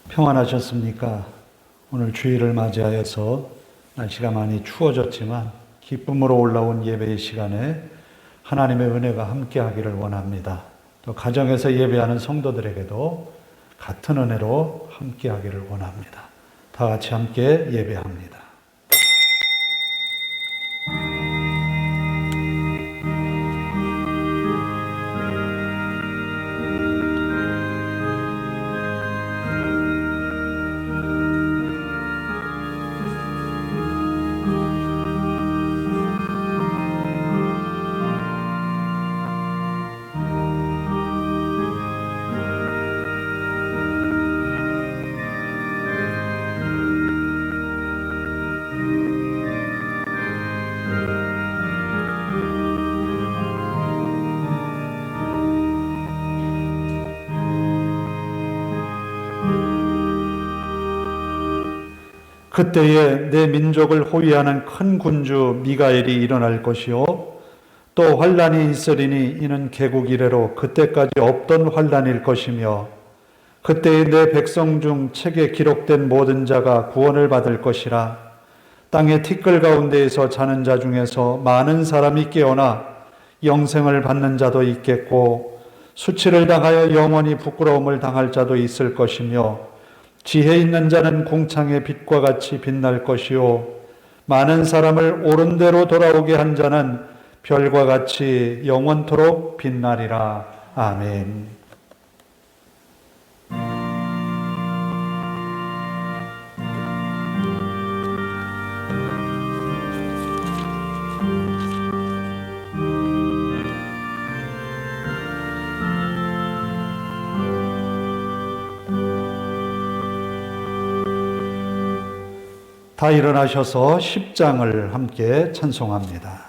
평안하셨습니까? 오늘 주일을 맞이하여서 날씨가 많이 추워졌지만 기쁨으로 올라온 예배의 시간에 하나님의 은혜가 함께하기를 원합니다. 또 가정에서 예배하는 성도들에게도 같은 은혜로 함께하기를 원합니다. 다 같이 함께 예배합니다. 그때에 내 민족을 호위하는 큰 군주 미가엘이 일어날 것이요 또 환란이 있으리니 이는 개국 이래로 그때까지 없던 환란일 것이며 그때에 내 백성 중 책에 기록된 모든 자가 구원을 받을 것이라. 땅의 티끌 가운데에서 자는 자 중에서 많은 사람이 깨어나 영생을 받는 자도 있겠고 수치를 당하여 영원히 부끄러움을 당할 자도 있을 것이며 지혜 있는 자는 궁창의 빛과 같이 빛날 것이요 많은 사람을 옳은 대로 돌아오게 한 자는 별과 같이 영원토록 빛나리라. 아멘. 다 일어나셔서 10장을 함께 찬송합니다.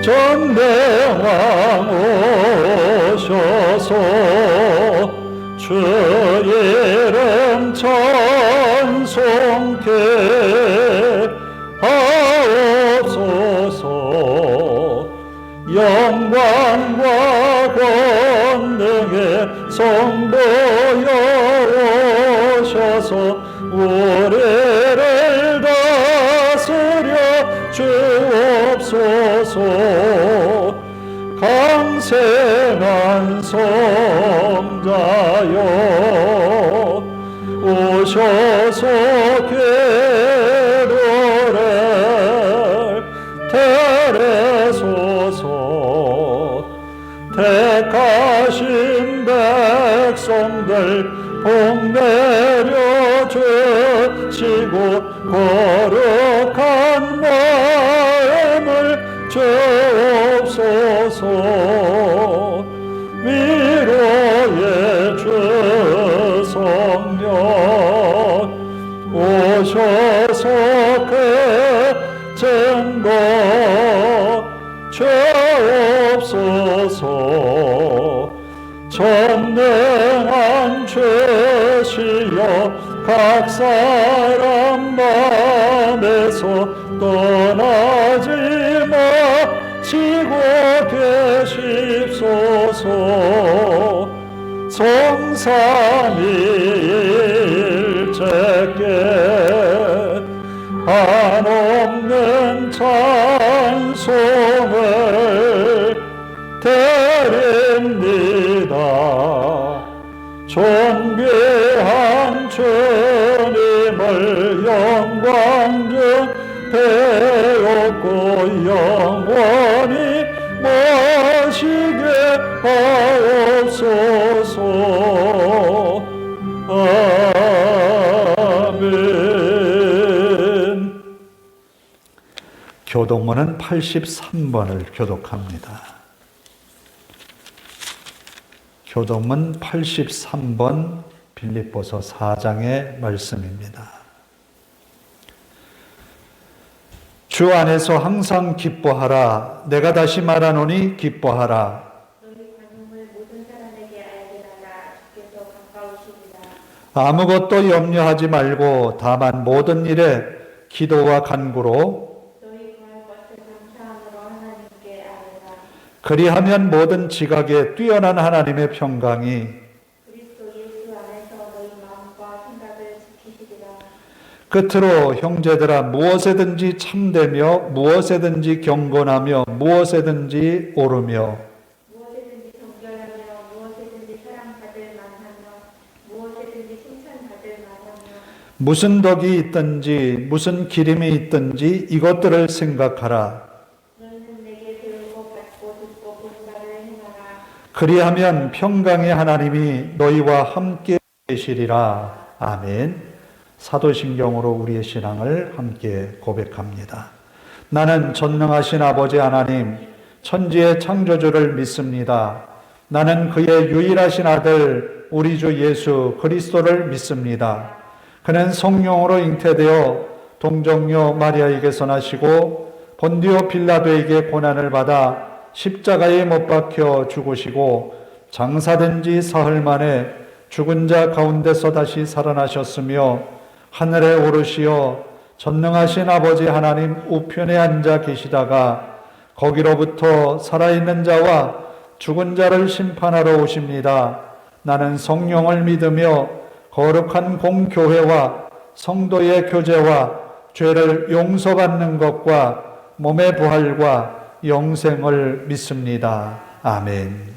전대왕 오셔서 주 이름 찬송케 하옵소서. 영광과 권능의 성도여 오셔서 우리를 다스려 주옵소서. 강생한 성자여 오셔서 괴로를 테레소서. 택하신 백성들 복 내려 주시고 거룩한 마음을 주옵소서. 위로의 주 성령 오셔서 그 증거 주옵소서. 전능한 주시여 각 사람 마음에서 떠나지 마시고 계십소서. 성삼위일체께 한없는 찬송을 드립니다. 존귀한 주님을 영광 중 배웠고 영원히 모시게 하옵소서. 아멘. 교독문은 83번을 교독합니다. 교독문 83번 빌립보서 4장의 말씀입니다. 주 안에서 항상 기뻐하라. 내가 다시 말하노니 기뻐하라. 너희 관용을 모든 사람에게 알게 하라. 주께서 가까우시리라. 아무것도 염려하지 말고 다만 모든 일에 기도와 간구로 너희 구할 것을 감사함으로 하나님께 아뢰라. 그리하면 모든 지각에 뛰어난 하나님의 평강이 그리스도 예수 안에서 너희 마음과 생각을 지키시리라. 끝으로 형제들아 무엇에든지 참되며 무엇에든지 경건하며 무엇에든지 오르며 무엇에든지 정결하며 무엇에든지 사랑받을 만하며 무엇에든지 칭찬받을 만하며 무슨 덕이 있든지 무슨 기림이 있든지 이것들을 생각하라. 너희는 내게 들고 받고 듣고 본 바를 행하라. 그리하면 평강의 하나님이 너희와 함께 계시리라. 아멘. 사도신경으로 우리의 신앙을 함께 고백합니다. 나는 전능하신 아버지 하나님, 천지의 창조주를 믿습니다. 나는 그의 유일하신 아들 우리 주 예수 그리스도를 믿습니다. 그는 성령으로 잉태되어 동정녀 마리아에게서 나시고 본디오 빌라도에게 고난을 받아 십자가에 못 박혀 죽으시고 장사된 지 사흘 만에 죽은 자 가운데서 다시 살아나셨으며 하늘에 오르시어 전능하신 아버지 하나님 우편에 앉아 계시다가 거기로부터 살아있는 자와 죽은 자를 심판하러 오십니다. 나는 성령을 믿으며 거룩한 공교회와 성도의 교제와 죄를 용서받는 것과 몸의 부활과 영생을 믿습니다. 아멘.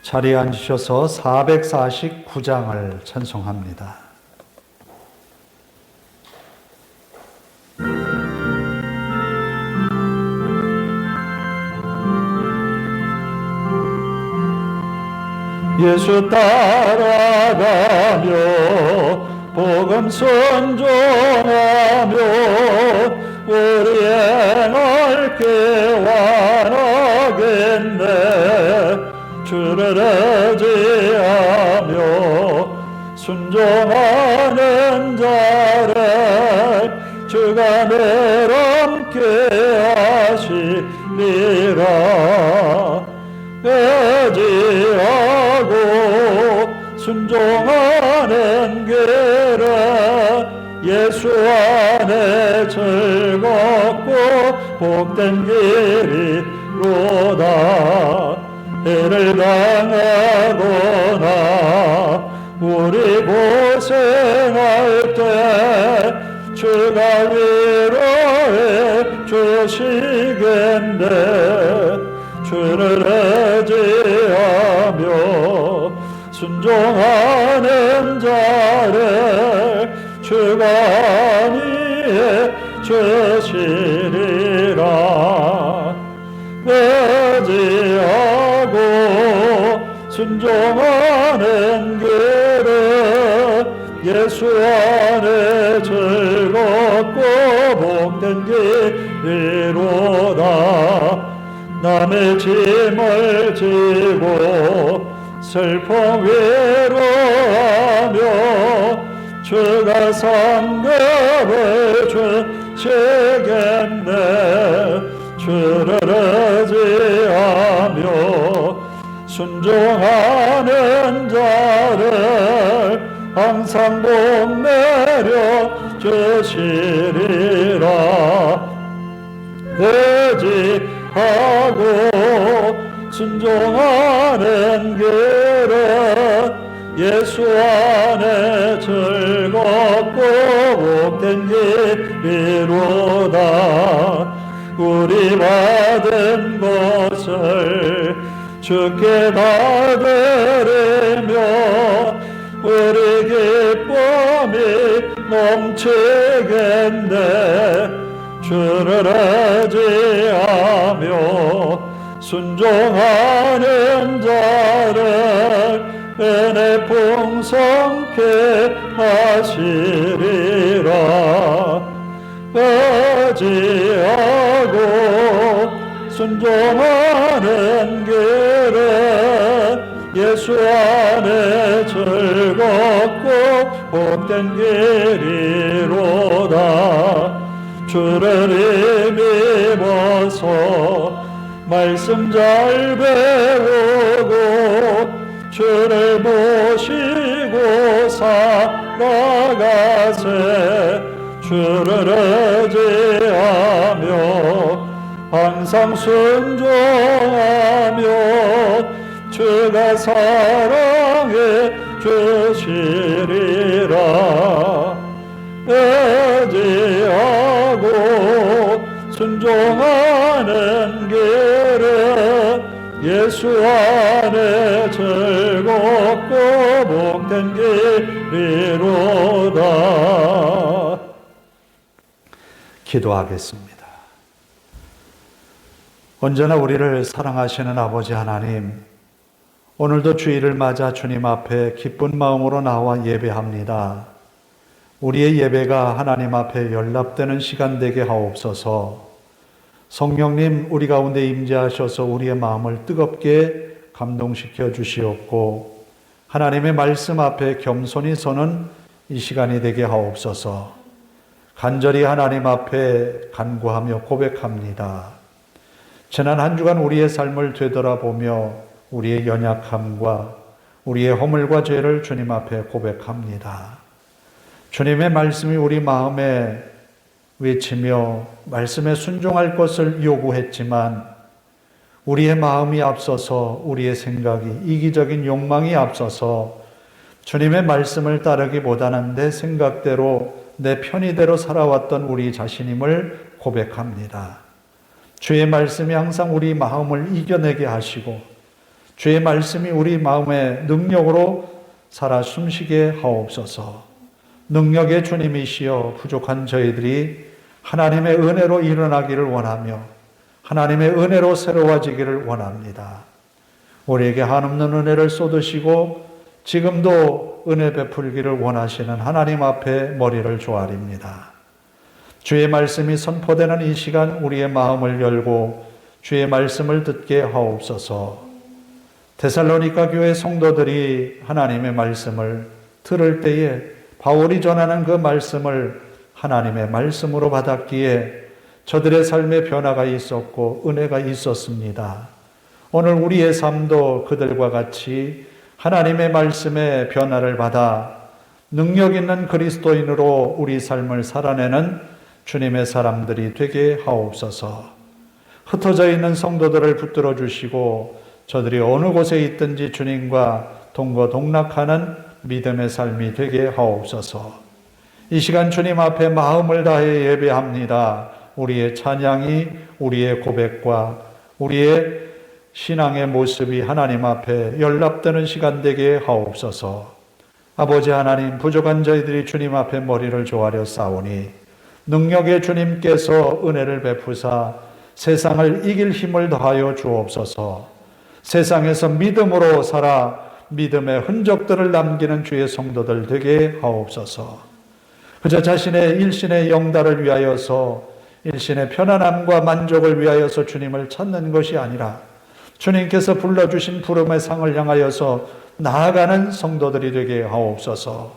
자리에 앉으셔서 449장을 찬송합니다. 예수 따라가며 복음 순종하며 우리의 넓게 완하겠네. 주를 의지하며 순종하는 자를 주가 늘 함께 하시리라. 의지하고 순종하는 길은 예수 안에 즐겁고 복된 길이로다. 해를 당하거나 우리 고생할 때 주가 위로해 주시겠네. 주를 의지하며 순종하는 자를 주가 안위해 주시리라. 의지하고 순종하는 길은 예수 안에 즐겁고 복된 길이로다. 남의 짐을 지고 슬픔 위로하며 주가 상급을 주시겠네. 주를 의지하며 순종하는 자를 항상 복 내려 주시리라. 의지하고 순종하는 길은 예수 안에 즐겁고 복된 길이로다. 우리 받은 것을 주께 다 드리며 우리 기쁨이 넘치겠네. 주를 의지하며 순종하는 자를 은혜 풍성케 하시리라. 의지하고 순종하는 길은 예수 안에 즐겁고 복된 길이로다. 주를 힘입어서 말씀 잘 배우고 주를 모시고 살아가세. 주를 의지하며 항상 순종하며 주가 사랑해 주시리라. 의지하고 순종하는 길은 예수 안에 즐겁고 복된 길이로다. 기도하겠습니다. 언제나 우리를 사랑하시는 아버지 하나님, 오늘도 주일을 맞아 주님 앞에 기쁜 마음으로 나와 예배합니다. 우리의 예배가 하나님 앞에 연락되는 시간 되게 하옵소서. 성령님, 우리 가운데 임재하셔서 우리의 마음을 뜨겁게 감동시켜 주시옵고 하나님의 말씀 앞에 겸손히 서는 이 시간이 되게 하옵소서. 간절히 하나님 앞에 간구하며 고백합니다. 지난 한 주간 우리의 삶을 되돌아보며 우리의 연약함과 우리의 허물과 죄를 주님 앞에 고백합니다. 주님의 말씀이 우리 마음에 외치며 말씀에 순종할 것을 요구했지만 우리의 마음이 앞서서 우리의 생각이, 이기적인 욕망이 앞서서 주님의 말씀을 따르기보다는 내 생각대로, 내 편의대로 살아왔던 우리 자신임을 고백합니다. 주의 말씀이 항상 우리 마음을 이겨내게 하시고 주의 말씀이 우리 마음의 능력으로 살아 숨쉬게 하옵소서. 능력의 주님이시여 부족한 저희들이 하나님의 은혜로 일어나기를 원하며 하나님의 은혜로 새로워지기를 원합니다. 우리에게 한없는 은혜를 쏟으시고 지금도 은혜 베풀기를 원하시는 하나님 앞에 머리를 조아립니다. 주의 말씀이 선포되는 이 시간 우리의 마음을 열고 주의 말씀을 듣게 하옵소서. 데살로니가 교회 성도들이 하나님의 말씀을 들을 때에 바울이 전하는 그 말씀을 하나님의 말씀으로 받았기에 저들의 삶에 변화가 있었고 은혜가 있었습니다. 오늘 우리의 삶도 그들과 같이 하나님의 말씀의 변화를 받아 능력 있는 그리스도인으로 우리 삶을 살아내는 주님의 사람들이 되게 하옵소서. 흩어져 있는 성도들을 붙들어 주시고 저들이 어느 곳에 있든지 주님과 동거동락하는 믿음의 삶이 되게 하옵소서. 이 시간 주님 앞에 마음을 다해 예배합니다. 우리의 찬양이, 우리의 고백과 우리의 신앙의 모습이 하나님 앞에 연락되는 시간 되게 하옵소서. 아버지 하나님, 부족한 저희들이 주님 앞에 머리를 조아려 싸우니 능력의 주님께서 은혜를 베푸사 세상을 이길 힘을 더하여 주옵소서. 세상에서 믿음으로 살아 믿음의 흔적들을 남기는 주의 성도들 되게 하옵소서. 그저 자신의 일신의 영달을 위하여서, 일신의 편안함과 만족을 위하여서 주님을 찾는 것이 아니라 주님께서 불러주신 부름의 상을 향하여서 나아가는 성도들이 되게 하옵소서.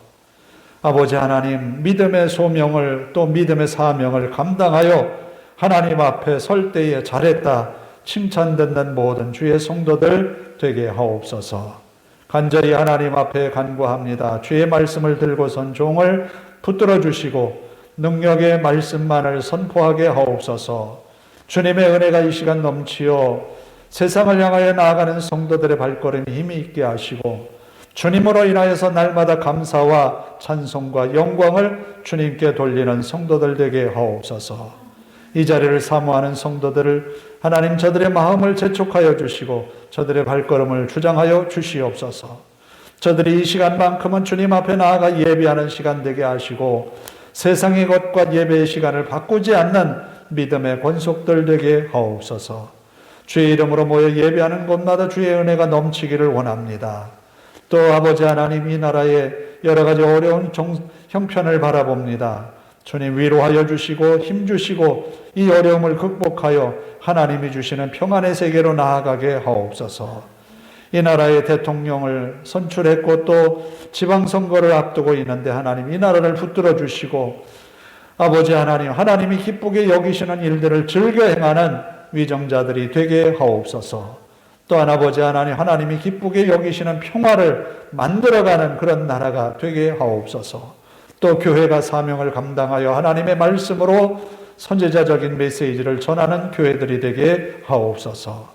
아버지 하나님, 믿음의 소명을 또 믿음의 사명을 감당하여 하나님 앞에 설 때에 잘했다 칭찬듣는 모든 주의 성도들 되게 하옵소서. 간절히 하나님 앞에 간구합니다. 주의 말씀을 들고선 종을 붙들어 주시고 능력의 말씀만을 선포하게 하옵소서. 주님의 은혜가 이 시간 넘치어 세상을 향하여 나아가는 성도들의 발걸음이 힘이 있게 하시고 주님으로 인하여서 날마다 감사와 찬송과 영광을 주님께 돌리는 성도들 되게 하옵소서. 이 자리를 사모하는 성도들을 하나님 저들의 마음을 재촉하여 주시고 저들의 발걸음을 주장하여 주시옵소서. 저들이 이 시간만큼은 주님 앞에 나아가 예배하는 시간 되게 하시고 세상의 것과 예배의 시간을 바꾸지 않는 믿음의 권속들 되게 하옵소서. 주의 이름으로 모여 예배하는 곳마다 주의 은혜가 넘치기를 원합니다. 또 아버지 하나님, 이 나라의 여러 가지 어려운 형편을 바라봅니다. 주님 위로하여 주시고 힘 주시고 이 어려움을 극복하여 하나님이 주시는 평안의 세계로 나아가게 하옵소서. 이 나라의 대통령을 선출했고 또 지방선거를 앞두고 있는데 하나님 이 나라를 붙들어 주시고 아버지 하나님, 하나님이 기쁘게 여기시는 일들을 즐겨 행하는 위정자들이 되게 하옵소서. 또한 아버지 하나님, 하나님이 기쁘게 여기시는 평화를 만들어가는 그런 나라가 되게 하옵소서. 또 교회가 사명을 감당하여 하나님의 말씀으로 선지자적인 메시지를 전하는 교회들이 되게 하옵소서.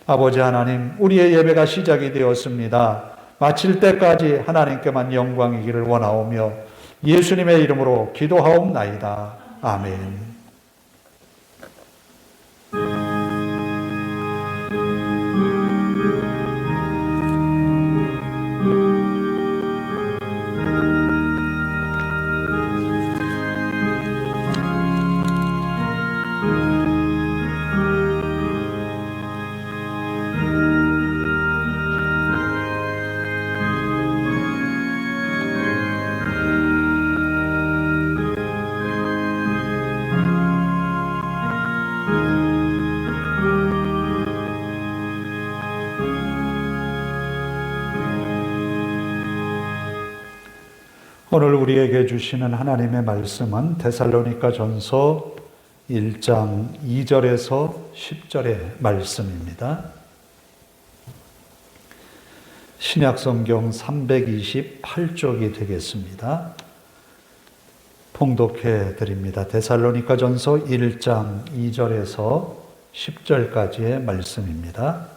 아버지 하나님, 우리의 예배가 시작이 되었습니다. 마칠 때까지 하나님께만 영광이기를 원하오며 예수님의 이름으로 기도하옵나이다. 아멘. 오늘 우리에게 주시는 하나님의 말씀은 데살로니가전서 1장 2절에서 10절의 말씀입니다. 신약성경 328쪽이 되겠습니다. 봉독해 드립니다. 데살로니가전서 1장 2절에서 10절까지의 말씀입니다.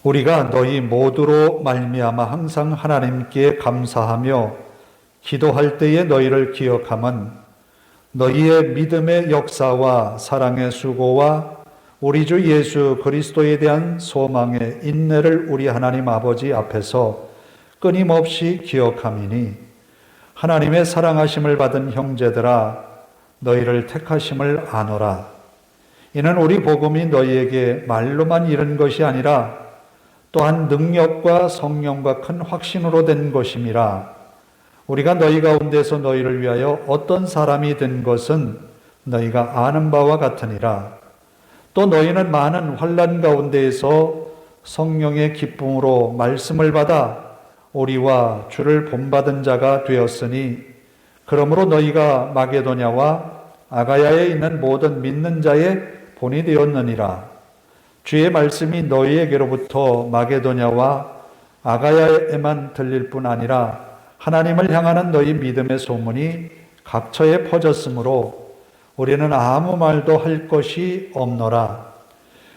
우리가 너희 모두로 말미암아 항상 하나님께 감사하며 기도할 때에 너희를 기억함은 너희의 믿음의 역사와 사랑의 수고와 우리 주 예수 그리스도에 대한 소망의 인내를 우리 하나님 아버지 앞에서 끊임없이 기억함이니 하나님의 사랑하심을 받은 형제들아 너희를 택하심을 아노라. 이는 우리 복음이 너희에게 말로만 이른 것이 아니라 또한 능력과 성령과 큰 확신으로 된 것임이라. 우리가 너희 가운데서 너희를 위하여 어떤 사람이 된 것은 너희가 아는 바와 같으니라. 또 너희는 많은 환난 가운데에서 성령의 기쁨으로 말씀을 받아 우리와 주를 본받은 자가 되었으니 그러므로 너희가 마게도냐와 아가야에 있는 모든 믿는 자의 본이 되었느니라. 주의 말씀이 너희에게로부터 마게도냐와 아가야에만 들릴 뿐 아니라 하나님을 향하는 너희 믿음의 소문이 각처에 퍼졌으므로 우리는 아무 말도 할 것이 없노라.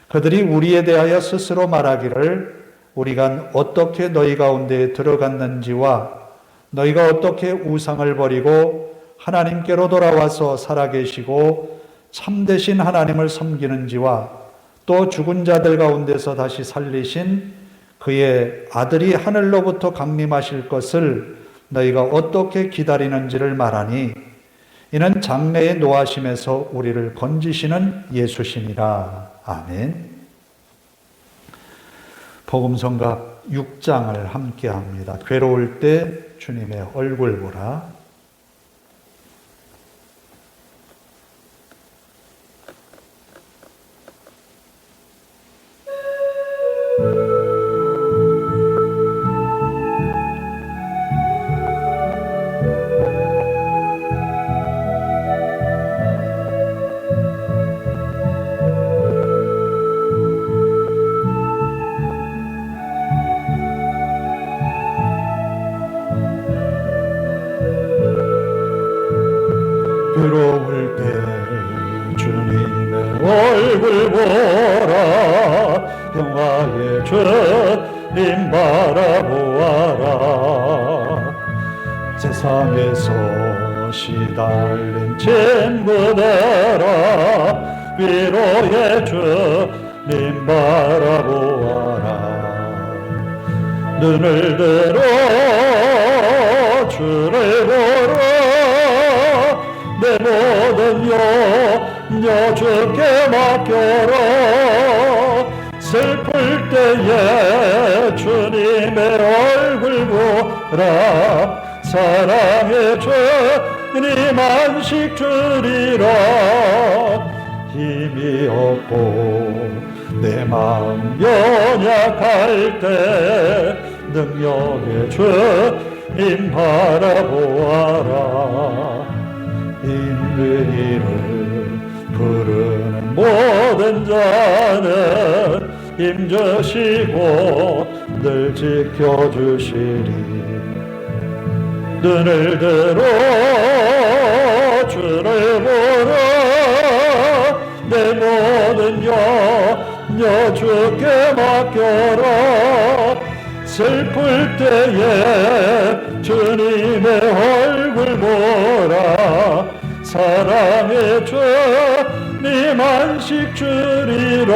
그들이 우리에 대하여 스스로 말하기를 우리가 어떻게 너희 가운데에 들어갔는지와 너희가 어떻게 우상을 버리고 하나님께로 돌아와서 살아계시고 참되신 하나님을 섬기는지와 또 죽은 자들 가운데서 다시 살리신 그의 아들이 하늘로부터 강림하실 것을 너희가 어떻게 기다리는지를 말하니 이는 장래의 노하심에서 우리를 건지시는 예수시니라. 아멘. 복음성가 6장을 함께 합니다. 괴로울 때 주님의 얼굴 보라. 괴로울 때 주님의 얼굴 보라. 평화의 주님 바라보아라. 세상에서 시달린 친구들아 위로의 주님 바라보아라. 눈을 들어 주를 보라. 내 모든 염려 주께 맡겨라. 슬플 때에 주님의 얼굴 보라. 사랑의 주님 안식 주리라. 힘이 없고 내 마음 연약할 때 능력의 주님 바라보아라. 인의를 부르는 모든 자는 힘주시고 늘 지켜주시리. 눈을 들어 주를 보라. 내 모든 염려 주께 맡겨라. 슬플 때에 주님의 얼굴 보라. 사랑의 주님 안식 주리라.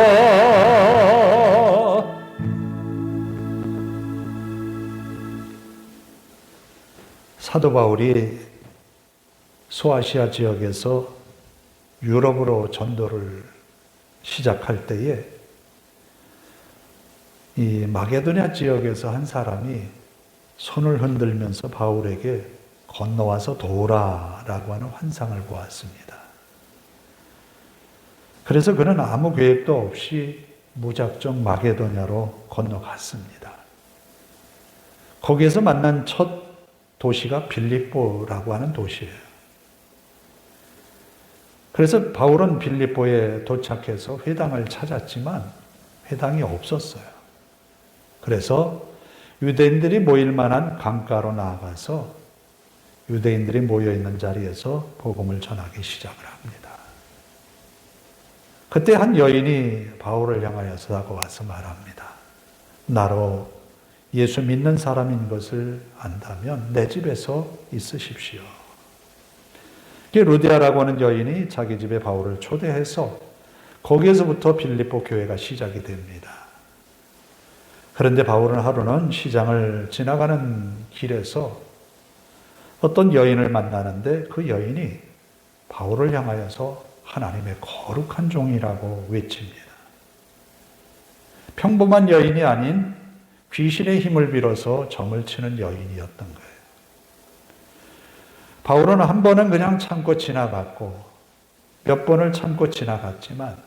사도 바울이 소아시아 지역에서 유럽으로 전도를 시작할 때에 이 마게도냐 지역에서 한 사람이 손을 흔들면서 바울에게 건너와서 도우라라고 하는 환상을 보았습니다. 그래서 그는 아무 계획도 없이 무작정 마게도냐로 건너갔습니다. 거기에서 만난 첫 도시가 빌립보라고 하는 도시예요. 그래서 바울은 빌립보에 도착해서 회당을 찾았지만 회당이 없었어요. 그래서 유대인들이 모일 만한 강가로 나아가서 유대인들이 모여있는 자리에서 복음을 전하기 시작을 합니다. 그때 한 여인이 바울을 향하여서 다가와서 말합니다. 나로 예수 믿는 사람인 것을 안다면 내 집에서 있으십시오. 루디아라고 하는 여인이 자기 집에 바울을 초대해서 거기에서부터 빌립보 교회가 시작이 됩니다. 그런데 바울은 하루는 시장을 지나가는 길에서 어떤 여인을 만나는데 그 여인이 바울을 향하여서 하나님의 거룩한 종이라고 외칩니다. 평범한 여인이 아닌 귀신의 힘을 빌어서 점을 치는 여인이었던 거예요. 바울은 한 번은 그냥 참고 지나갔고 몇 번을 참고 지나갔지만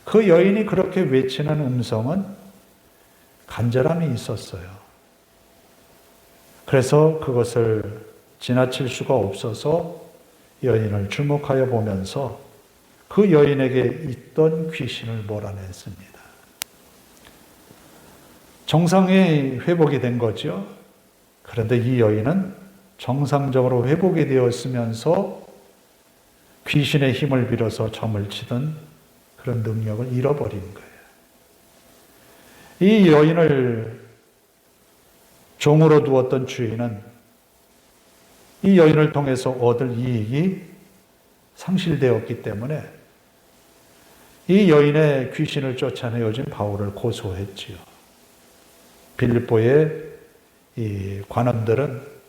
그 여인이 그렇게 외치는 음성은 간절함이 있었어요. 그래서 그것을 지나칠 수가 없어서 여인을 주목하여 보면서 그 여인에게 있던 귀신을 몰아냈습니다. 정상이 회복이 된 거죠. 그런데 이 여인은 정상적으로 회복이 되었으면서 귀신의 힘을 빌어서 점을 치던 그런 능력을 잃어버린 거예요. 이 여인을 종으로 두었던 주인은 이 여인을 통해서 얻을 이익이 상실되었기 때문에 이 여인의 귀신을 쫓아내어진 바울을 고소했지요. 빌립보의 이 관원들은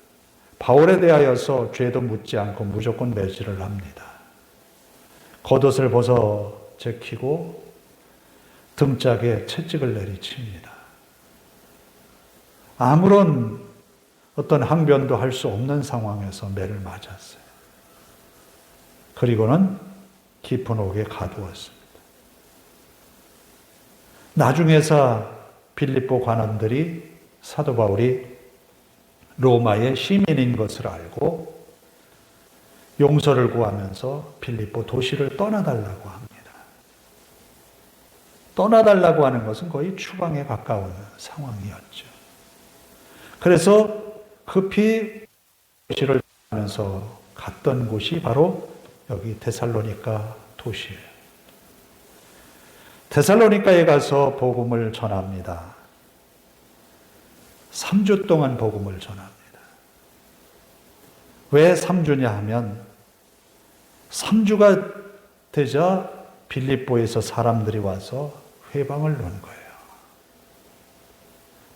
바울에 대하여서 죄도 묻지 않고 무조건 매질을 합니다. 겉옷을 벗어 제키고 등짝에 채찍을 내리칩니다. 아무런 어떤 항변도 할 수 없는 상황에서 매를 맞았어요. 그리고는 깊은 옥에 가두었습니다. 나중에서 빌립보 관원들이 사도 바울이 로마의 시민인 것을 알고 용서를 구하면서 빌립보 도시를 떠나달라고 합니다. 떠나달라고 하는 것은 거의 추방에 가까운 상황이었죠. 그래서 급히 도시를 떠나면서 갔던 곳이 바로 여기 데살로니가 도시예요. 데살로니가에 가서 복음을 전합니다. 3주 동안 복음을 전합니다. 왜 3주냐 하면 3주가 되자 빌립보에서 사람들이 와서 회방을 놓은 거예요.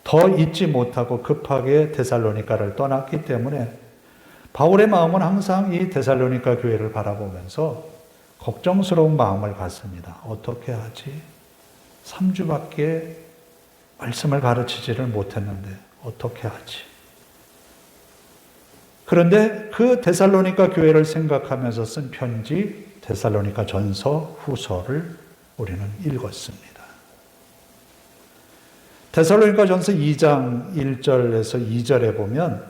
더 잊지 못하고 급하게 데살로니가를 떠났기 때문에 바울의 마음은 항상 이 데살로니가 교회를 바라보면서 걱정스러운 마음을 갖습니다. 어떻게 하지? 3주밖에 말씀을 가르치지를 못했는데 어떻게 하지? 그런데 그 데살로니가 교회를 생각하면서 쓴 편지 데살로니가 전서 후서를 우리는 읽었습니다. 데살로니가전서 2장 1절에서 2절에 보면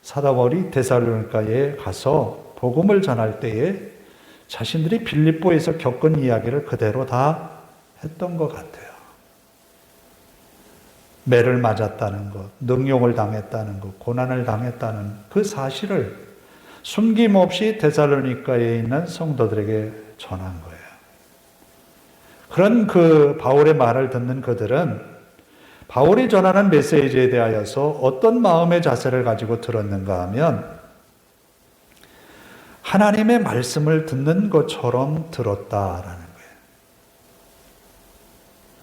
사도 바울이 데살로니가에 가서 복음을 전할 때에 자신들이 빌립보에서 겪은 이야기를 그대로 다 했던 것 같아요. 매를 맞았다는 것, 능욕을 당했다는 것, 고난을 당했다는 그 사실을 숨김없이 데살로니가에 있는 성도들에게 전한 거예요. 그런 그 바울의 말을 듣는 그들은 바울이 전하는 메시지에 대하여서 어떤 마음의 자세를 가지고 들었는가 하면 하나님의 말씀을 듣는 것처럼 들었다라는 거예요.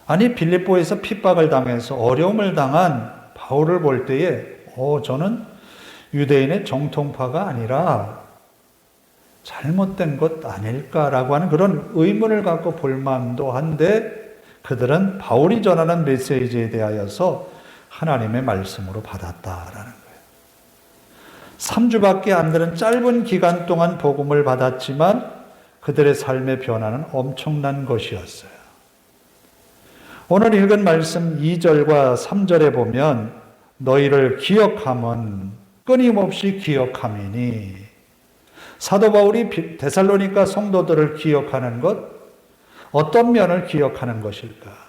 아니 빌립보에서 핍박을 당해서 어려움을 당한 바울을 볼 때에 저는 유대인의 정통파가 아니라 잘못된 것 아닐까라고 하는 그런 의문을 갖고 볼 마음도 한데 그들은 바울이 전하는 메시지에 대하여서 하나님의 말씀으로 받았다라는 거예요. 3주밖에 안 되는 짧은 기간 동안 복음을 받았지만 그들의 삶의 변화는 엄청난 것이었어요. 오늘 읽은 말씀 2절과 3절에 보면 너희를 기억함은 끊임없이 기억함이니 사도 바울이 데살로니가 성도들을 기억하는 것 어떤 면을 기억하는 것일까?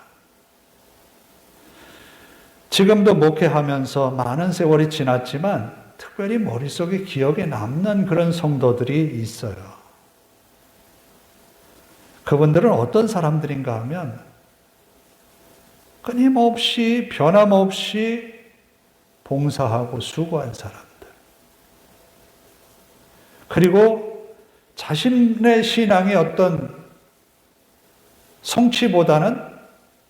지금도 목회하면서 많은 세월이 지났지만 특별히 머릿속에 기억에 남는 그런 성도들이 있어요. 그분들은 어떤 사람들인가 하면 끊임없이 변함없이 봉사하고 수고한 사람들. 그리고 자신의 신앙의 어떤 성취보다는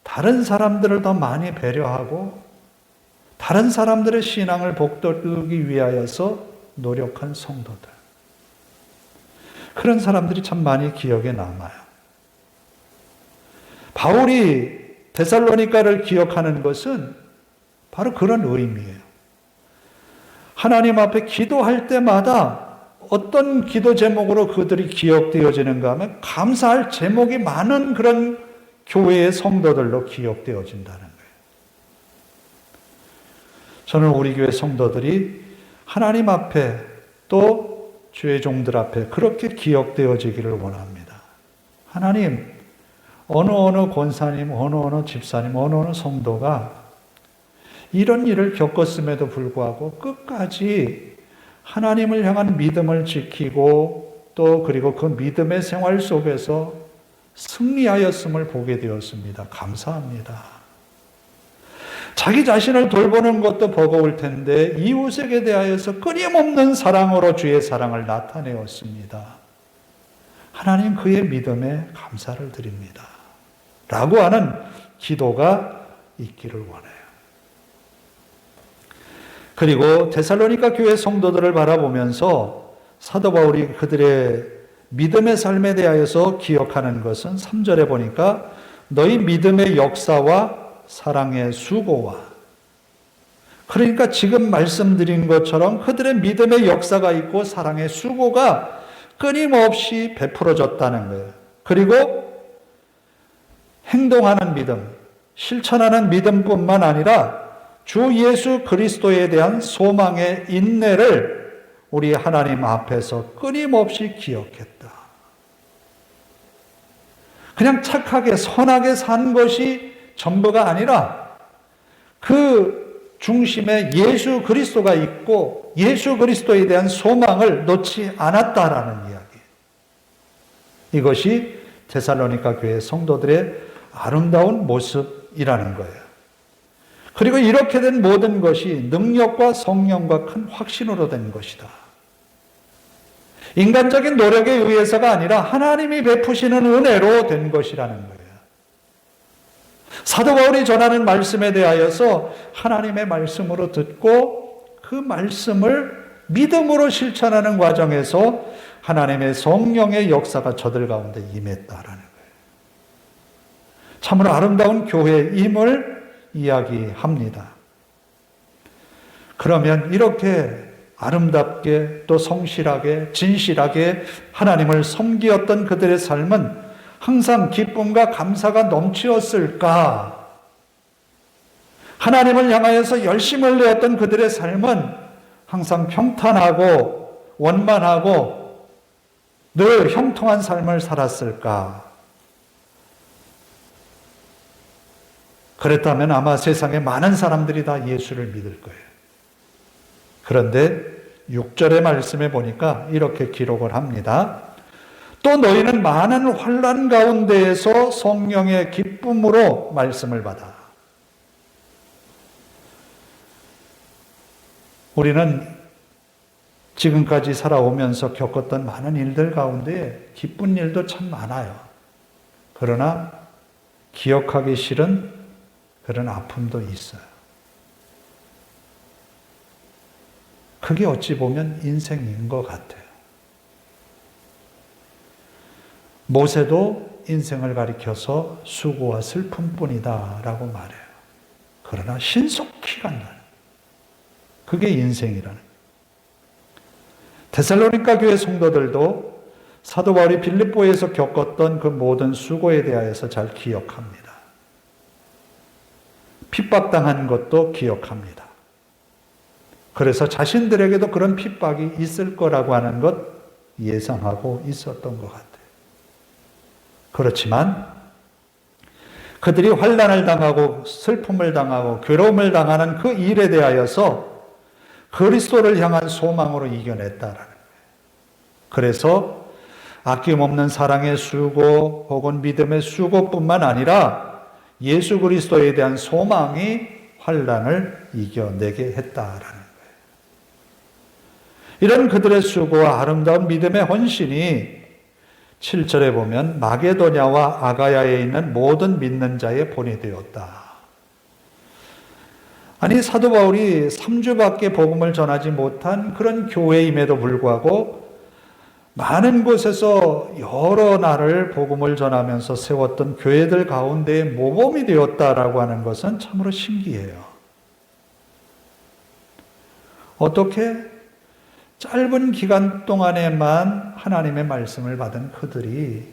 다른 사람들을 더 많이 배려하고 다른 사람들의 신앙을 복돋우기 위하여서 노력한 성도들. 그런 사람들이 참 많이 기억에 남아요. 바울이 데살로니가를 기억하는 것은 바로 그런 의미예요. 하나님 앞에 기도할 때마다 어떤 기도 제목으로 그들이 기억되어지는가 하면 감사할 제목이 많은 그런 교회의 성도들로 기억되어진다는 거예요. 저는 우리 교회 성도들이 하나님 앞에 또 주의 종들 앞에 그렇게 기억되어지기를 원합니다. 하나님, 어느 권사님, 어느 집사님, 어느 성도가 이런 일을 겪었음에도 불구하고 끝까지 하나님을 향한 믿음을 지키고 또 그리고 그 믿음의 생활 속에서 승리하였음을 보게 되었습니다. 감사합니다. 자기 자신을 돌보는 것도 버거울 텐데 이웃에게 대하여서 끊임없는 사랑으로 주의 사랑을 나타내었습니다. 하나님 그의 믿음에 감사를 드립니다. 라고 하는 기도가 있기를 원해요. 그리고 데살로니가 교회 성도들을 바라보면서 사도 바울이 그들의 믿음의 삶에 대하여서 기억하는 것은 3절에 보니까 너희 믿음의 역사와 사랑의 수고와 그러니까 지금 말씀드린 것처럼 그들의 믿음의 역사가 있고 사랑의 수고가 끊임없이 베풀어졌다는 거예요. 그리고 행동하는 믿음, 실천하는 믿음뿐만 아니라 주 예수 그리스도에 대한 소망의 인내를 우리 하나님 앞에서 끊임없이 기억했다. 그냥 착하게 선하게 산 것이 전부가 아니라 그 중심에 예수 그리스도가 있고 예수 그리스도에 대한 소망을 놓지 않았다라는 이야기. 이것이 데살로니가 교회 성도들의 아름다운 모습이라는 거예요. 그리고 이렇게 된 모든 것이 능력과 성령과 큰 확신으로 된 것이다. 인간적인 노력에 의해서가 아니라 하나님이 베푸시는 은혜로 된 것이라는 거예요. 사도 바울이 전하는 말씀에 대하여서 하나님의 말씀으로 듣고 그 말씀을 믿음으로 실천하는 과정에서 하나님의 성령의 역사가 저들 가운데 임했다라는 거예요. 참으로 아름다운 교회임을 이야기합니다. 그러면 이렇게 아름답게 또 성실하게 진실하게 하나님을 섬기었던 그들의 삶은 항상 기쁨과 감사가 넘치었을까? 하나님을 향하여서 열심을 내었던 그들의 삶은 항상 평탄하고 원만하고 늘 형통한 삶을 살았을까? 그랬다면 아마 세상에 많은 사람들이 다 예수를 믿을 거예요. 그런데 6절의 말씀에 보니까 이렇게 기록을 합니다. 또 너희는 많은 환난 가운데에서 성령의 기쁨으로 말씀을 받아. 우리는 지금까지 살아오면서 겪었던 많은 일들 가운데 기쁜 일도 참 많아요. 그러나 기억하기 싫은 그런 아픔도 있어요. 그게 어찌 보면 인생인 것 같아요. 모세도 인생을 가리켜서 수고와 슬픔뿐이다 라고 말해요. 그러나 신속히 간다는, 그게 인생이라는. 데살로니가 교회 성도들도 사도 바울이 빌립보에서 겪었던 그 모든 수고에 대하여서 잘 기억합니다. 핍박당한 것도 기억합니다. 그래서 자신들에게도 그런 핍박이 있을 거라고 하는 것 예상하고 있었던 것 같아요. 그렇지만 그들이 환난을 당하고 슬픔을 당하고 괴로움을 당하는 그 일에 대하여서 그리스도를 향한 소망으로 이겨냈다라는 거예요. 그래서 아낌없는 사랑의 수고 혹은 믿음의 수고뿐만 아니라 예수 그리스도에 대한 소망이 환난을 이겨내게 했다라는 거예요. 이런 그들의 수고와 아름다운 믿음의 헌신이 7절에 보면 마게도냐와 아가야에 있는 모든 믿는 자의 본이 되었다. 아니, 사도 바울이 3주밖에 복음을 전하지 못한 그런 교회임에도 불구하고 많은 곳에서 여러 날을 복음을 전하면서 세웠던 교회들 가운데에 모범이 되었다라고 하는 것은 참으로 신기해요. 어떻게 짧은 기간 동안에만 하나님의 말씀을 받은 그들이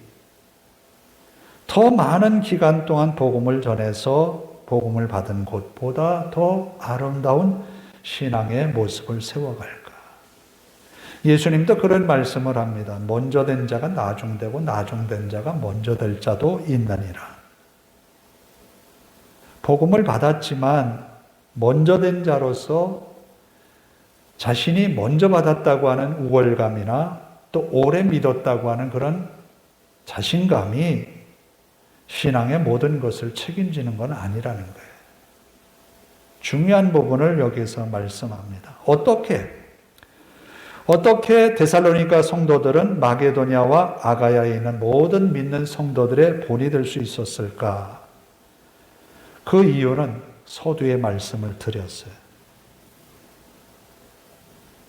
더 많은 기간 동안 복음을 전해서 복음을 받은 곳보다 더 아름다운 신앙의 모습을 세워갈까? 예수님도 그런 말씀을 합니다. 먼저 된 자가 나중되고 나중된 자가 먼저 될 자도 있느니라. 복음을 받았지만 먼저 된 자로서 자신이 먼저 받았다고 하는 우월감이나 또 오래 믿었다고 하는 그런 자신감이 신앙의 모든 것을 책임지는 건 아니라는 거예요. 중요한 부분을 여기서 말씀합니다. 어떻게 데살로니가 성도들은 마게도냐와 아가야에 있는 모든 믿는 성도들의 본이 될 수 있었을까? 그 이유는 서두에 말씀을 드렸어요.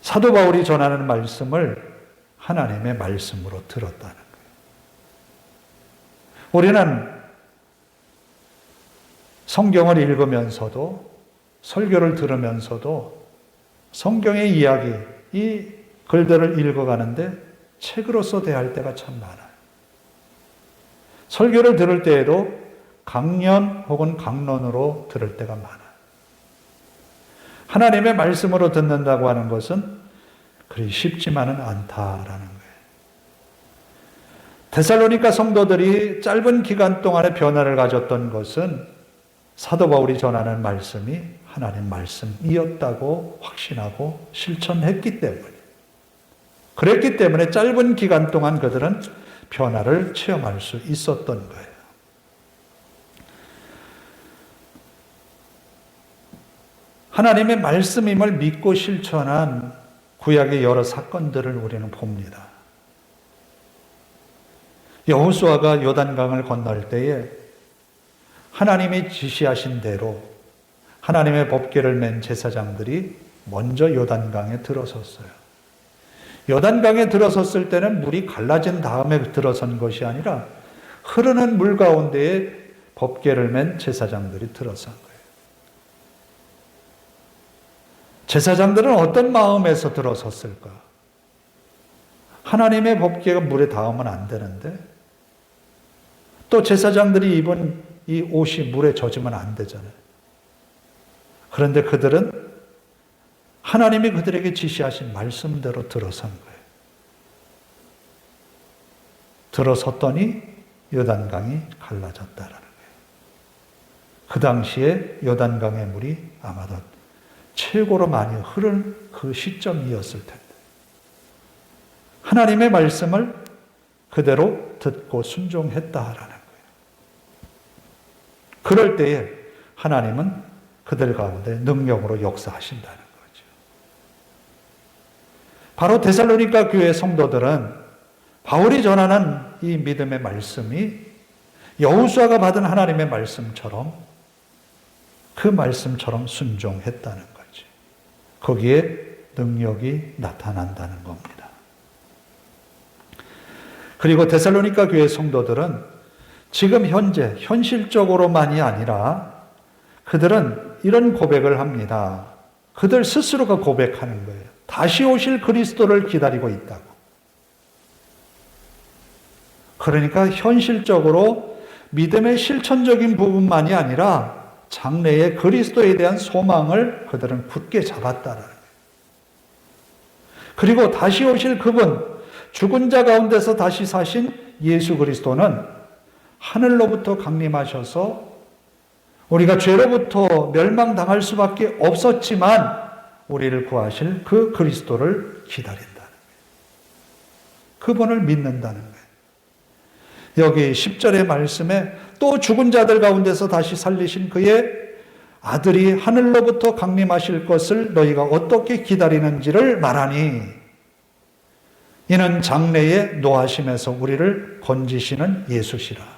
사도 바울이 전하는 말씀을 하나님의 말씀으로 들었다는 거예요. 우리는 성경을 읽으면서도 설교를 들으면서도 성경의 이야기, 이 글들을 읽어가는데 책으로서 대할 때가 참 많아요. 설교를 들을 때에도 강연 혹은 강론으로 들을 때가 많아요. 하나님의 말씀으로 듣는다고 하는 것은 그리 쉽지만은 않다라는 거예요. 데살로니가 성도들이 짧은 기간 동안에 변화를 가졌던 것은 사도 바울이 전하는 말씀이 하나님 말씀이었다고 확신하고 실천했기 때문에, 그랬기 때문에 짧은 기간 동안 그들은 변화를 체험할 수 있었던 거예요. 하나님의 말씀임을 믿고 실천한 구약의 여러 사건들을 우리는 봅니다. 여호수아가 요단강을 건널 때에 하나님이 지시하신 대로 하나님의 법궤를 맨 제사장들이 먼저 요단강에 들어섰어요. 요단강에 들어섰을 때는 물이 갈라진 다음에 들어선 것이 아니라 흐르는 물 가운데에 법궤를 맨 제사장들이 들어선 거예요. 제사장들은 어떤 마음에서 들어섰을까? 하나님의 법궤가 물에 닿으면 안 되는데, 또 제사장들이 입은 이 옷이 물에 젖으면 안 되잖아요. 그런데 그들은 하나님이 그들에게 지시하신 말씀대로 들어선 거예요. 들어섰더니 요단강이 갈라졌다라는 거예요. 그 당시에 요단강의 물이 아마도 최고로 많이 흐른 그 시점이었을 텐데 하나님의 말씀을 그대로 듣고 순종했다라는 거예요. 그럴 때에 하나님은 그들 가운데 능력으로 역사하신다는 거죠. 바로 데살로니가 교회 성도들은 바울이 전하는 이 믿음의 말씀이 여호수아가 받은 하나님의 말씀처럼 그 말씀처럼 순종했다는 거죠. 거기에 능력이 나타난다는 겁니다. 그리고 데살로니가 교회 성도들은 지금 현재 현실적으로만이 아니라 그들은 이런 고백을 합니다. 그들 스스로가 고백하는 거예요. 다시 오실 그리스도를 기다리고 있다고. 그러니까 현실적으로 믿음의 실천적인 부분만이 아니라 장래의 그리스도에 대한 소망을 그들은 굳게 잡았다라는 거예요. 그리고 다시 오실 그분, 죽은 자 가운데서 다시 사신 예수 그리스도는 하늘로부터 강림하셔서 우리가 죄로부터 멸망당할 수밖에 없었지만 우리를 구하실 그 그리스도를 기다린다는 거예요. 그분을 믿는다는 거예요. 여기 10절의 말씀에 또 죽은 자들 가운데서 다시 살리신 그의 아들이 하늘로부터 강림하실 것을 너희가 어떻게 기다리는지를 말하니 이는 장래의 노하심에서 우리를 건지시는 예수시라.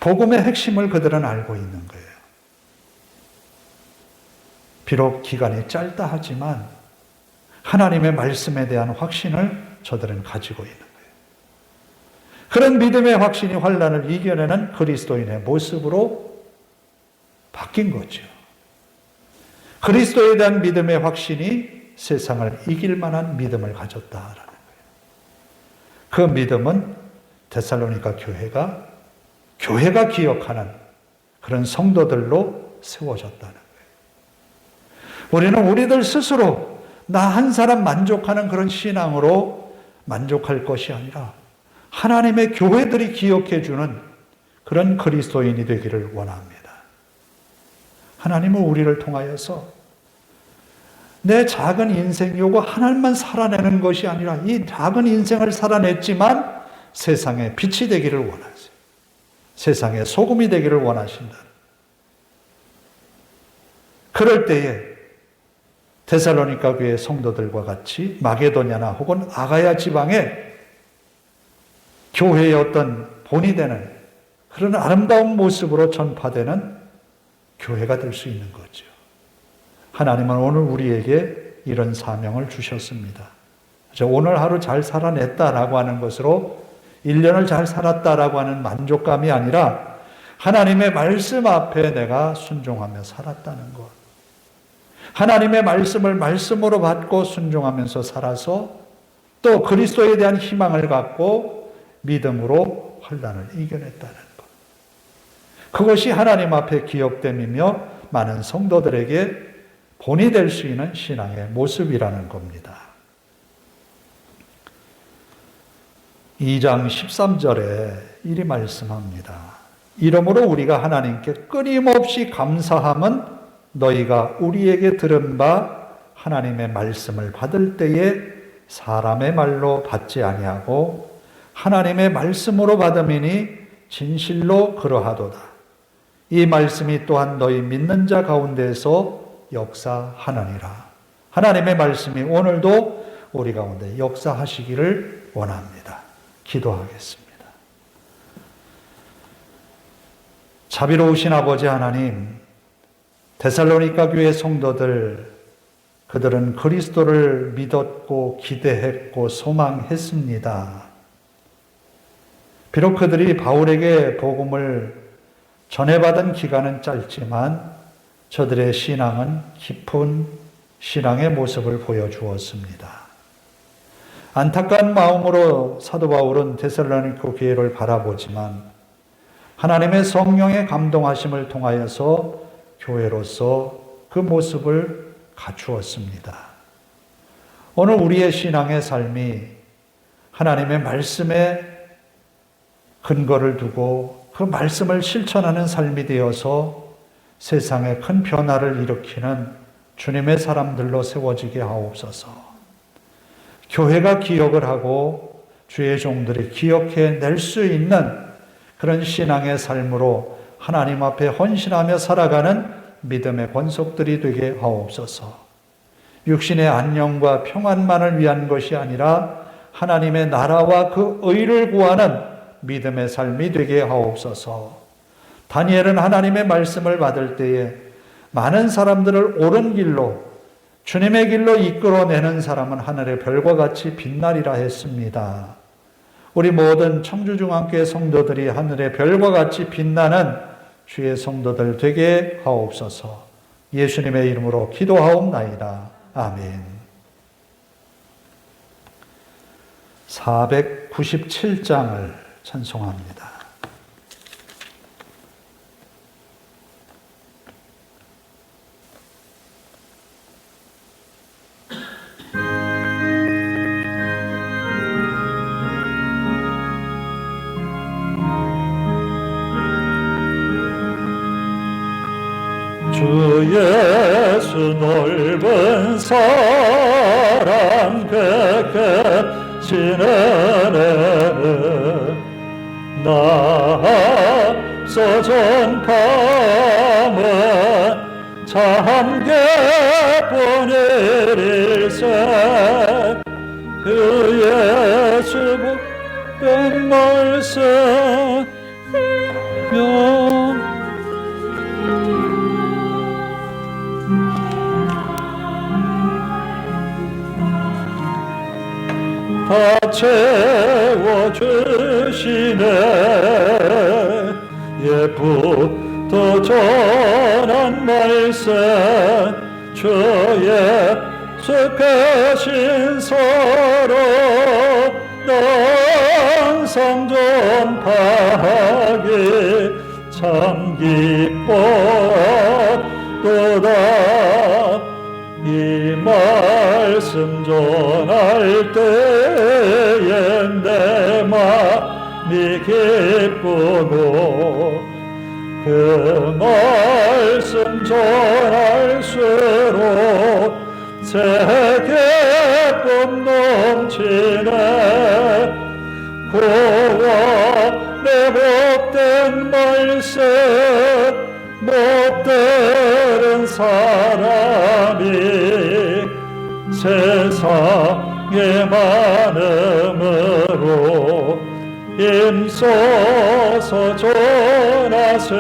복음의 핵심을 그들은 알고 있는 거예요. 비록 기간이 짧다 하지만 하나님의 말씀에 대한 확신을 저들은 가지고 있는 거예요. 그런 믿음의 확신이 환난을 이겨내는 그리스도인의 모습으로 바뀐 거죠. 그리스도에 대한 믿음의 확신이 세상을 이길 만한 믿음을 가졌다라는 거예요. 그 믿음은 데살로니가 교회가 기억하는 그런 성도들로 세워졌다는 거예요. 우리는 우리들 스스로 나 한 사람 만족하는 그런 신앙으로 만족할 것이 아니라 하나님의 교회들이 기억해주는 그런 그리스도인이 되기를 원합니다. 하나님은 우리를 통하여서 내 작은 인생 요거 하나님만 살아내는 것이 아니라 이 작은 인생을 살아냈지만 세상에 빛이 되기를 원하세요. 세상에 소금이 되기를 원하신다. 그럴 때에 데살로니가 교회 성도들과 같이 마게도냐나 혹은 아가야 지방에 교회의 어떤 본이 되는 그런 아름다운 모습으로 전파되는 교회가 될 수 있는 거죠. 하나님은 오늘 우리에게 이런 사명을 주셨습니다. 오늘 하루 잘 살아냈다라고 하는 것으로 1년을 잘 살았다라고 하는 만족감이 아니라 하나님의 말씀 앞에 내가 순종하며 살았다는 것. 하나님의 말씀을 말씀으로 받고 순종하면서 살아서 또 그리스도에 대한 희망을 갖고 믿음으로 환난을 이겨냈다는 것. 그것이 하나님 앞에 기억됨이며 많은 성도들에게 본이 될 수 있는 신앙의 모습이라는 겁니다. 2장 13절에 이리 말씀합니다. 이러므로 우리가 하나님께 끊임없이 감사함은 너희가 우리에게 들은 바 하나님의 말씀을 받을 때에 사람의 말로 받지 아니하고 하나님의 말씀으로 받음이니 진실로 그러하도다. 이 말씀이 또한 너희 믿는 자 가운데서 역사하느니라. 하나님의 말씀이 오늘도 우리 가운데 역사하시기를 원합니다. 기도하겠습니다. 자비로우신 아버지 하나님, 데살로니가 교회 성도들, 그들은 그리스도를 믿었고 기대했고 소망했습니다. 비록 그들이 바울에게 복음을 전해받은 기간은 짧지만 저들의 신앙은 깊은 신앙의 모습을 보여주었습니다. 안타까운 마음으로 사도 바울은 데살로니가 교회를 바라보지만 하나님의 성령의 감동하심을 통하여서 교회로서 그 모습을 갖추었습니다. 오늘 우리의 신앙의 삶이 하나님의 말씀에 근거를 두고 그 말씀을 실천하는 삶이 되어서 세상에 큰 변화를 일으키는 주님의 사람들로 세워지게 하옵소서. 교회가 기억을 하고 주의 종들이 기억해낼 수 있는 그런 신앙의 삶으로 하나님 앞에 헌신하며 살아가는 믿음의 권속들이 되게 하옵소서. 육신의 안녕과 평안만을 위한 것이 아니라 하나님의 나라와 그 의를 구하는 믿음의 삶이 되게 하옵소서. 다니엘은 하나님의 말씀을 받을 때에 많은 사람들을 옳은 길로, 주님의 길로 이끌어내는 사람은 하늘의 별과 같이 빛나리라 했습니다. 우리 모든 청주중앙교회 성도들이 하늘의 별과 같이 빛나는 주의 성도들 되게 하옵소서. 예수님의 이름으로 기도하옵나이다. 아멘. 497장을 찬송합니다. 주 예수 넓은 사랑 베푸시는 은혜는 나서 전파문 참게 보내릴세. 그 예수 복된 말씀 다 채워주시네. 예부터 전한 말씀 주의 속하신 서로 넌상 전파하기 참 기뻐 또다. 이 말씀 전할 때에 내 마음이 기쁘고 그 말씀 전할수록 새 기쁨 넘치네. 구원의 복된 말씀 못 들은 사람이 세상에 많음으로 힘써서 전하세.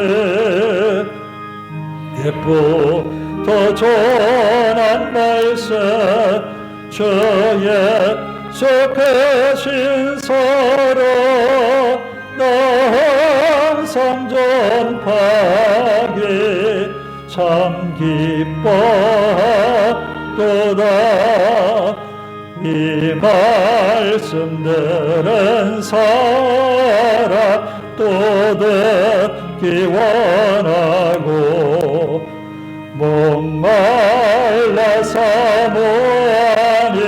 예쁘더 전한 말씀 주의 속하신 서로 항상 전파하기 참 기뻐도다. 이 말씀 들은 사람 또 듣기 원하고 목말라 사모하니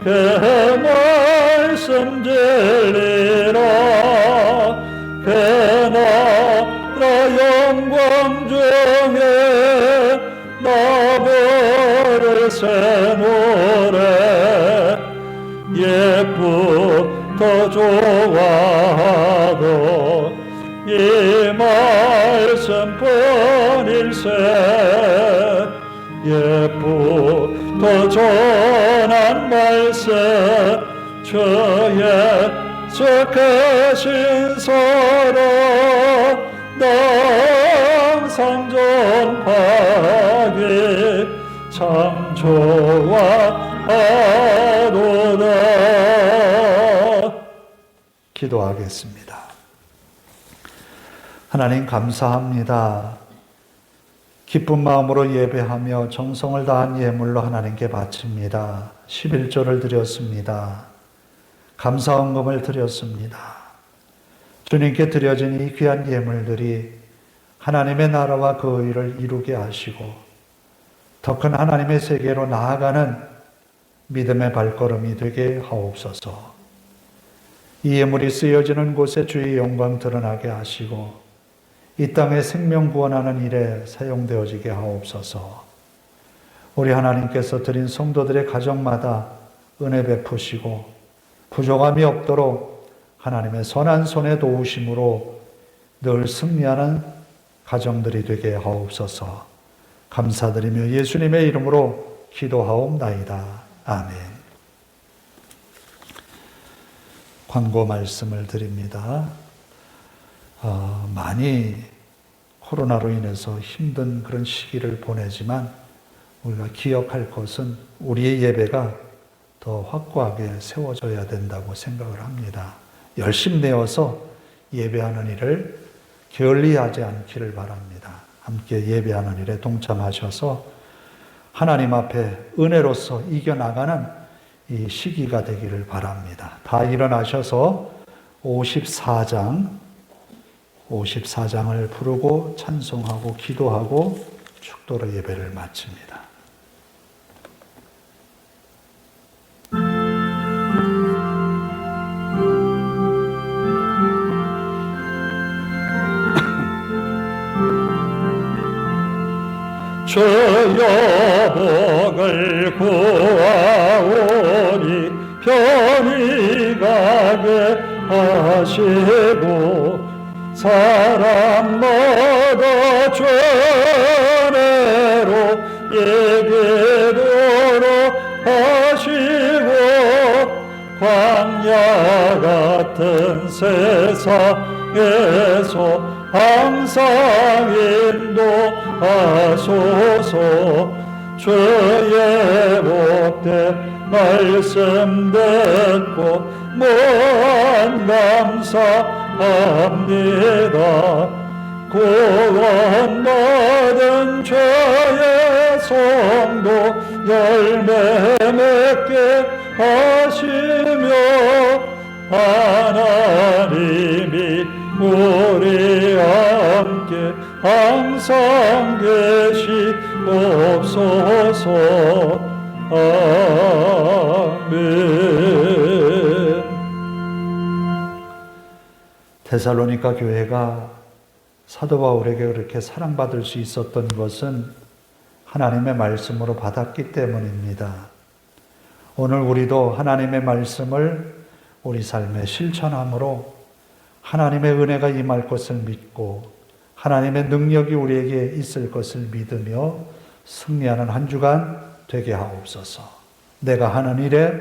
그 말씀 들리라. 그 나라 영광 중에 나 부를 새 노래 예쁘더 좋아도 이 말씀뿐일세. 예쁘더 전한 말씀 주의 속하신 서로 항상 전파하기 참 좋아하도다. 기도하겠습니다. 하나님 감사합니다. 기쁜 마음으로 예배하며 정성을 다한 예물로 하나님께 바칩니다. 11조를 드렸습니다. 감사헌금을 드렸습니다. 주님께 드려진 이 귀한 예물들이 하나님의 나라와 그 의를 이루게 하시고 더 큰 하나님의 세계로 나아가는 믿음의 발걸음이 되게 하옵소서. 이 예물이 쓰여지는 곳에 주의 영광 드러나게 하시고 이 땅에 생명 구원하는 일에 사용되어지게 하옵소서. 우리 하나님께서 드린 성도들의 가정마다 은혜 베푸시고 부족함이 없도록 하나님의 선한 손의 도우심으로 늘 승리하는 가정들이 되게 하옵소서. 감사드리며 예수님의 이름으로 기도하옵나이다. 아멘. 광고 말씀을 드립니다. 많이 코로나로 인해서 힘든 그런 시기를 보내지만 우리가 기억할 것은 우리의 예배가 더 확고하게 세워져야 된다고 생각을 합니다. 열심내어서 예배하는 일을 게을리하지 않기를 바랍니다. 함께 예배하는 일에 동참하셔서 하나님 앞에 은혜로서 이겨나가는 이 시기가 되기를 바랍니다. 다 일어나셔서 54장을 부르고 찬송하고 기도하고 축도로 예배를 마칩니다. 주여 복을 구하오니 편히 가게 하시고 사람마다 죄내로 예배도록 하시고 광야 같은 세상에서 항상 인도하소서. 주의 복된 말씀 듣고 무한 감사합니다. 구원받은 주의 성도 열매 맺게 하시며 하나님이 우리 함께 항상 계시옵소서. 아멘. 데살로니가 교회가 사도 바울에게 그렇게 사랑받을 수 있었던 것은 하나님의 말씀으로 받았기 때문입니다. 오늘 우리도 하나님의 말씀을 우리 삶에 실천함으로 하나님의 은혜가 임할 것을 믿고 하나님의 능력이 우리에게 있을 것을 믿으며 승리하는 한 주간 되게 하옵소서. 내가 하는 일에,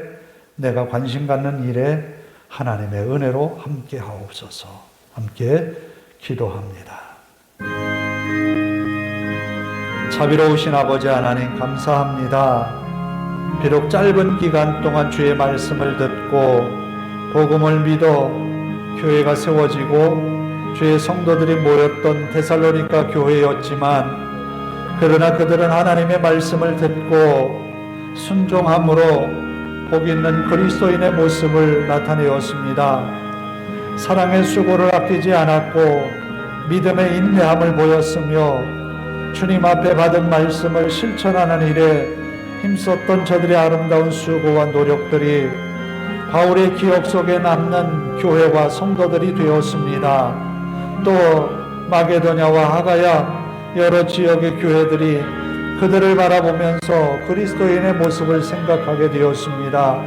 내가 관심 갖는 일에 하나님의 은혜로 함께 하옵소서. 함께 기도합니다. 자비로우신 아버지 하나님 감사합니다. 비록 짧은 기간 동안 주의 말씀을 듣고 복음을 믿어 교회가 세워지고 주의 성도들이 모였던 데살로니가 교회였지만 그러나 그들은 하나님의 말씀을 듣고 순종함으로 복 있는 그리스도인의 모습을 나타내었습니다. 사랑의 수고를 아끼지 않았고 믿음의 인내함을 보였으며 주님 앞에 받은 말씀을 실천하는 일에 힘썼던 저들의 아름다운 수고와 노력들이 바울의 기억 속에 남는 교회와 성도들이 되었습니다. 또 마게도냐와 하가야 여러 지역의 교회들이 그들을 바라보면서 그리스도인의 모습을 생각하게 되었습니다.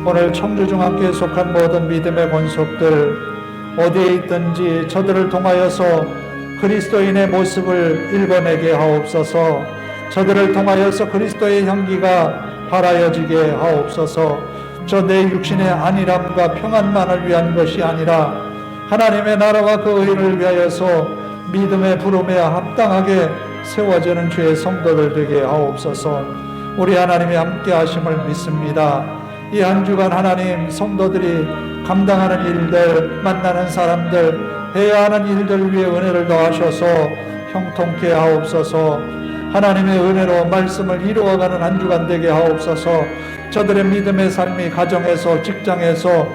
오늘 청주중학교에 속한 모든 믿음의 권속들 어디에 있든지 저들을 통하여서 그리스도인의 모습을 읽어내게 하옵소서. 저들을 통하여서 그리스도의 향기가 발하여지게 하옵소서. 저 내 육신의 안일함과 평안만을 위한 것이 아니라 하나님의 나라와 그 의를 위하여서 믿음의 부름에 합당하게 세워지는 주의 성도들 되게 하옵소서. 우리 하나님이 함께 하심을 믿습니다. 이 한 주간 하나님 성도들이 감당하는 일들, 만나는 사람들, 해야 하는 일들 위해 은혜를 더하셔서 형통케 하옵소서. 하나님의 은혜로 말씀을 이루어가는 한 주간 되게 하옵소서. 저들의 믿음의 삶이 가정에서, 직장에서,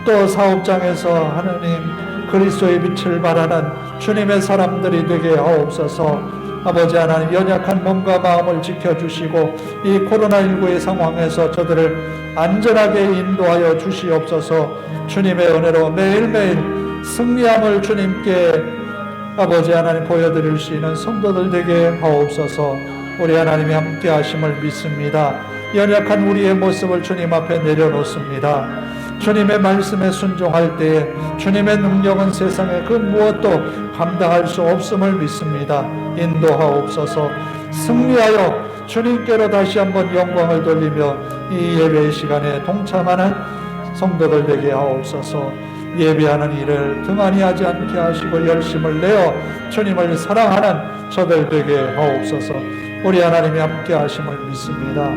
또 사업장에서 하나님 그리스도의 빛을 발하는 주님의 사람들이 되게 하옵소서. 아버지 하나님, 연약한 몸과 마음을 지켜주시고 이 코로나19의 상황에서 저들을 안전하게 인도하여 주시옵소서. 주님의 은혜로 매일매일 승리함을 주님께 아버지 하나님 보여드릴 수 있는 성도들 되게 하옵소서. 우리 하나님이 함께 하심을 믿습니다. 연약한 우리의 모습을 주님 앞에 내려놓습니다. 주님의 말씀에 순종할 때에 주님의 능력은 세상에 그 무엇도 감당할 수 없음을 믿습니다. 인도하옵소서. 승리하여 주님께로 다시 한번 영광을 돌리며 이 예배의 시간에 동참하는 성도들 되게 하옵소서. 예배하는 일을 등한히 하지 않게 하시고 열심을 내어 주님을 사랑하는 저들 되게 하옵소서. 우리 하나님이 함께 하심을 믿습니다.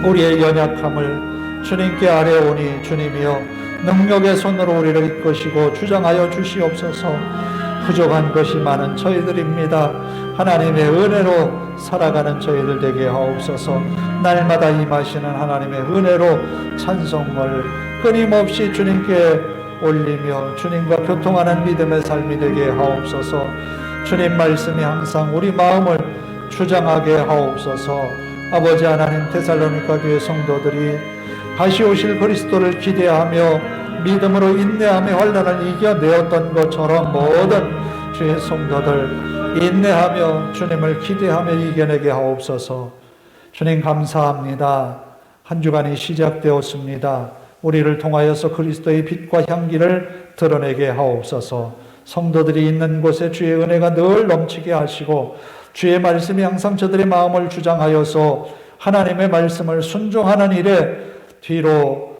우리의 연약함을 주님께 아뢰오니 주님이여 능력의 손으로 우리를 이끄시고 주장하여 주시옵소서. 부족한 것이 많은 저희들입니다. 하나님의 은혜로 살아가는 저희들 되게 하옵소서. 날마다 임하시는 하나님의 은혜로 찬송을 끊임없이 주님께 올리며 주님과 교통하는 믿음의 삶이 되게 하옵소서. 주님 말씀이 항상 우리 마음을 주장하게 하옵소서. 아버지 하나님, 데살로니가 교회 성도들이 다시 오실 그리스도를 기대하며 믿음으로 인내하며 환난을 이겨내었던 것처럼 모든 주의 성도들 인내하며 주님을 기대하며 이겨내게 하옵소서. 주님 감사합니다. 한 주간이 시작되었습니다. 우리를 통하여서 그리스도의 빛과 향기를 드러내게 하옵소서. 성도들이 있는 곳에 주의 은혜가 늘 넘치게 하시고 주의 말씀이 항상 저들의 마음을 주장하여서 하나님의 말씀을 순종하는 일에 뒤로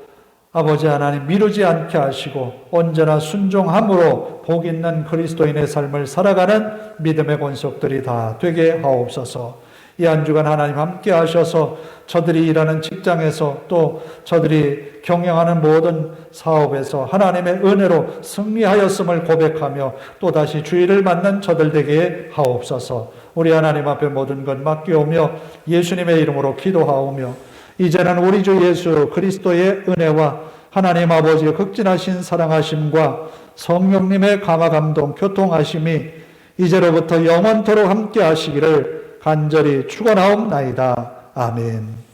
아버지 하나님 미루지 않게 하시고 언제나 순종함으로 복 있는 그리스도인의 삶을 살아가는 믿음의 권속들이 다 되게 하옵소서. 이 한 주간 하나님 함께 하셔서 저들이 일하는 직장에서 또 저들이 경영하는 모든 사업에서 하나님의 은혜로 승리하였음을 고백하며 또다시 주의를 받는 저들 되게 하옵소서. 우리 하나님 앞에 모든 것 맡기오며 예수님의 이름으로 기도하오며 이제는 우리 주 예수 그리스도의 은혜와 하나님 아버지의 극진하신 사랑하심과 성령님의 감화 감동 교통하심이 이제로부터 영원토록 함께 하시기를 간절히 축원하옵나이다. 아멘.